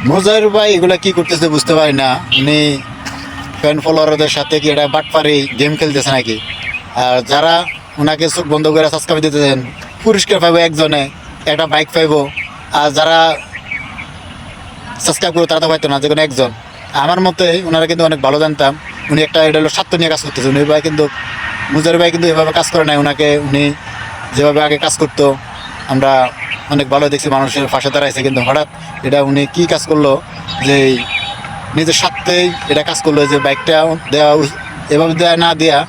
মোজাহির ভাই এগুলা কি করতেছে বুঝতে পারি না। উনি ফ্যান ফলোয়ারদের সাথে কি এটা বাটপারি গেম খেলতেছে নাকি? আর যারা ওনাকে চোখ বন্ধ করে সাবস্ক্রাইব দিতেছেন, পুরস্কার পাইবো একজনে, একটা বাইক পাইবো। আর যারা সাবস্ক্রাইব করবো তারা তো পাইতো না, যে কোনো একজন। আমার মতে ওনারা কিন্তু অনেক ভালো জানতাম। উনি একটা এটা হলো স্বার্থ নিয়ে কাজ করতেছে। উনি ভাই কিন্তু মুজাহির ভাই কিন্তু এভাবে কাজ করে নাই। ওনাকে উনি যেভাবে আগে কাজ করতো আমরা অনেক ভালো দেখছি, মানুষের পাশে দাঁড়াইছে। কিন্তু হঠাৎ এটা উনি কি কাজ করলো যে নিজের স্বার্থেই এটা কাজ করলো, যে বাইকটা দেওয়া এভাবে দেওয়া না দেওয়া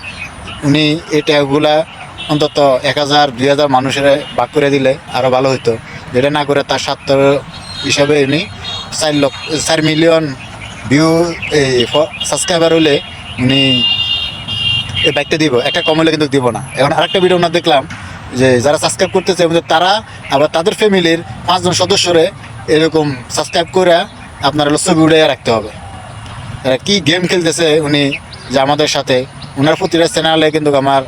উনি এই ট্যাগগুলা অন্তত 1000 2000 মানুষের ভাগ করে দিলে আরও ভালো হতো। যেটা না করে তার স্বার্থ হিসাবে উনি 4 মিলিয়ন ভিউ এই সাবস্ক্রাইবার হলে উনি এই বাইকটা দিব, একটা কম হলে কিন্তু দিব না। এখন আরেকটা ভিডিও আমরা দেখলাম যে যারা সাবস্ক্রাইব করতেছে তারা আবার তাদের ফ্যামিলির 5 জন সদস্যরে এরকম সাবস্ক্রাইব করে আপনার হলো ছবি উড়ে রাখতে হবে। এরা কি গেম খেলতেছে উনি যে আমাদের সাথে। ওনার প্রতিটা চ্যানেলে কিন্তু আমার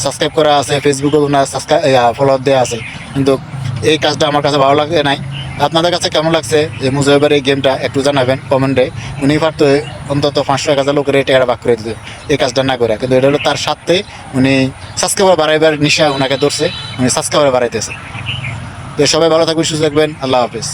সাবস্ক্রাইব করা আছে, ফেসবুকে ওনার সাবস্ক্রাইব ফলোয়ার দেওয়া আছে। কিন্তু এই কাজটা আমার কাছে ভালো লাগে নাই। আপনাদের কাছে কেমন লাগছে যে মুজাহিবের এই গেমটা একটু জানাবেন কমেন্টে। উনি পারতো অন্তত 500-1000 লোকের এই টাকাটা ভাগ করে দিতে এই কাজটা না করে। কিন্তু এটা হলো তার সাথে উনি সাবস্ক্রাইবার বাড়াইবার নিশা ওনাকে ধরছে, উনি সাবস্ক্রাইবার বাড়াইতেছে। তো সবাই ভালো থাকবেন, সুস্থ থাকবেন, আল্লাহ হাফেজ।